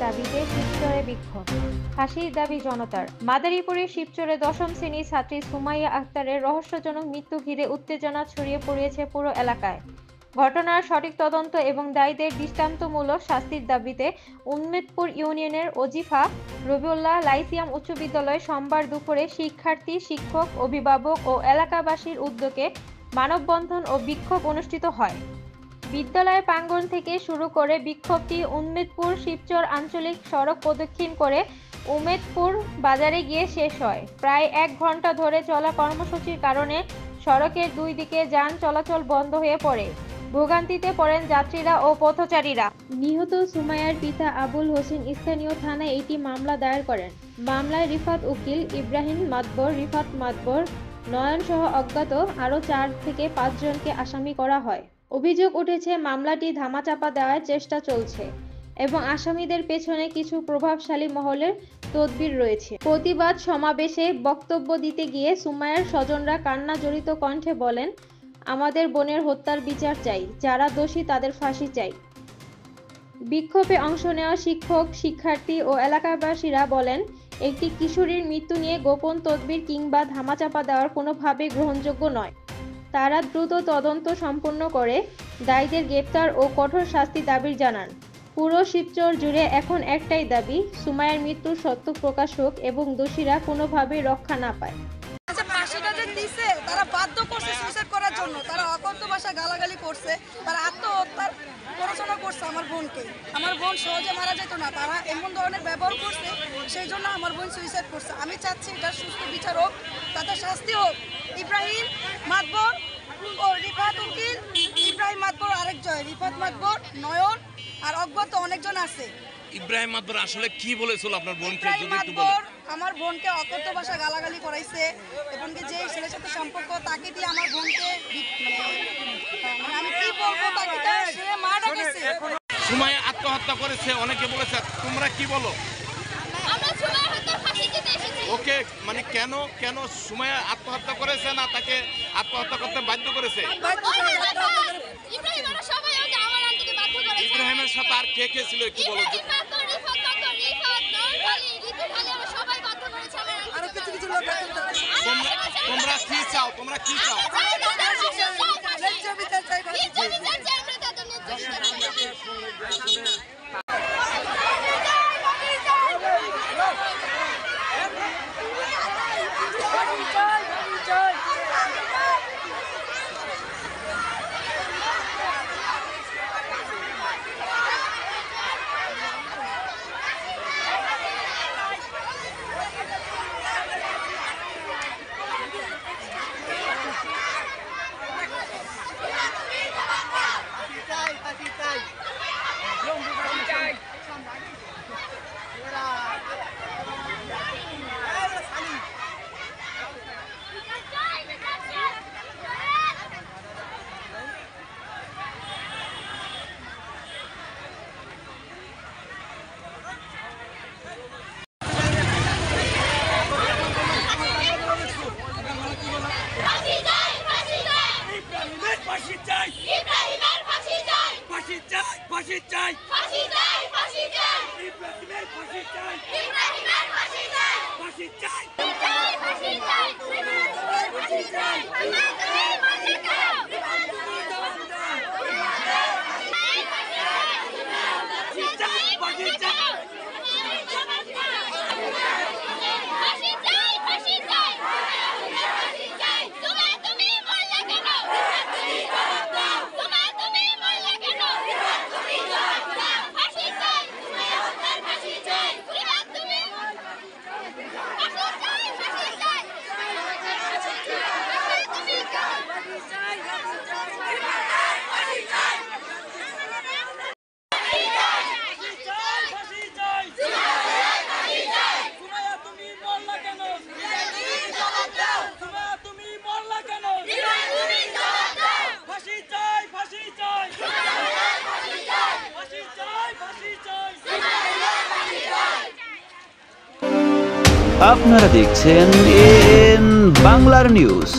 দাবিতে শিবচরে বিক্ষোভ, ফাঁসির দাবি জনতার। মাদারীপুরের শিবচরে দশম শ্রেণীর ছাত্রী সুমাইয়া আক্তারের রহস্যজনক মৃত্যু ঘিরে উত্তেজনা ছড়িয়ে পড়েছে পুরো এলাকায়। ঘটনার সঠিক তদন্ত এবং দায়ীদের দৃষ্টান্তমূলক শাস্তির দাবিতে উম্মেদপুর ইউনিয়নের ওজিফা রবিউল্লাহ লাইসিয়াম উচ্চ বিদ্যালয়ে সোমবার দুপুরে শিক্ষার্থী, শিক্ষক, অভিভাবক ও এলাকাবাসীর উদ্যোগে মানববন্ধন ও বিক্ষোভ অনুষ্ঠিত হয়। বিদ্যালয় প্রাঙ্গণ থেকে শুরু করে বিক্ষোভটি উম্মেদপুর শিবচর আঞ্চলিক সড়ক প্রদক্ষিণ করে উম্মেদপুর বাজারে গিয়ে শেষ হয়। প্রায় 1 ঘন্টা ধরে চলা কর্মসূচির কারণে সড়কের দুই দিকে যান চলাচল বন্ধ হয়ে পড়ে। ভোগান্তিতে পড়েন যাত্রীরা ও পথচারীরা। নিহত সুমাইয়ার পিতা আবুল হোসেন স্থানীয় থানায় একটি মামলা দায়ের করেন। মামলায় রিফাত উকিল, ইব্রাহিম মাতবর, রিফাত মাতবর, নয়ন সহ অজ্ঞাত আরও 4 থেকে 5 জনকে আসামি করা হয়। অভিযোগ উঠেছে মামলাটি ধামাচাপা দেওয়ার চেষ্টা চলছে এবং আসামিদের পেছনে কিছু প্রভাবশালী মহলের তদবির রয়েছে। প্রতিবাদ সমাবেশে বক্তব্য দিতে গিয়ে সুমাইয়ার স্বজনরা কান্না জড়িত কণ্ঠে বলেন, আমাদের বোনের হত্যার বিচার চাই, যারা দোষী তাদের ফাঁসি চাই। বিক্ষোভে অংশ নেওয়া শিক্ষক, শিক্ষার্থী ও এলাকাবাসীরা বলেন, একটি কিশোরীর মৃত্যু নিয়ে গোপন তদবির কিংবা ধামাচাপা দেওয়ার কোনোভাবেই গ্রহণযোগ্য নয়। তারা দ্রুত তদন্ত সম্পন্ন করে দায়ীদের গ্রেপ্তার ও কঠোর শাস্তি দাবির জানান। পুরো শিবচর জুড়ে এখন একটাই দাবি, সুমাইয়ার মৃত্যুর সত্য প্রকাশ হোক এবং দোষীরা কোনোভাবেই রক্ষা না পায়। তারা বাধ্য করছে সুইসাইড করার জন্য, তারা অকথ্য ভাষা গালাগালি করছে, তারা আত্মহত্যার প্ররোচনা করছে আমার বোনকে। আমার বোন সহজে মারা যেত না, তারা এমন ধরনের ব্যবহার করছে, সেই জন্য আমার বোন সুইসাইড করছে। আমি চাচ্ছি এটা সুস্থ বিচার হোক, তাদের শাস্তি হোক। ইব্রাহিম মাতবর ও রিফাত উকিল, ইব্রাহিম মাতবর আরেকজন, রিফাত মাতবর, নয়ন আর অজ্ঞাত অনেকজন আছে। ইব্রাহিম মাতবর আসলে কি বলেছিল আপনার বোনকে? ইব্রাহিম মাতবর আমার বোনকে অকথ্য ভাষা গালাগালি করাইছে এবং যে ছেলের সাথে সম্পর্ক তাকে দিয়ে আমার বোনকে আমি কি বলবো, তাকে সে মারা গেছে। সুমাইয়া আত্মহত্যা করেছে অনেকে বলেছে, তোমরা কি বলো? আমরা সুমাইয়া হত্যার ফাঁসি দিতে এসেছি। ওকে, মানে কেন সুমাইয়া আত্মহত্যা করেছে না তাকে আত্মহত্যা করতে বাধ্য করেছে? ইব্রাহিম আর সবাই ওকে আমার আনতে বাধ্য করেছে। ইব্রাহিমের সাথে আর কে কে ছিল একটু বলো। তোমরা কি চাও? আপনারা দেখছেন এএন বাংলার নিউজ।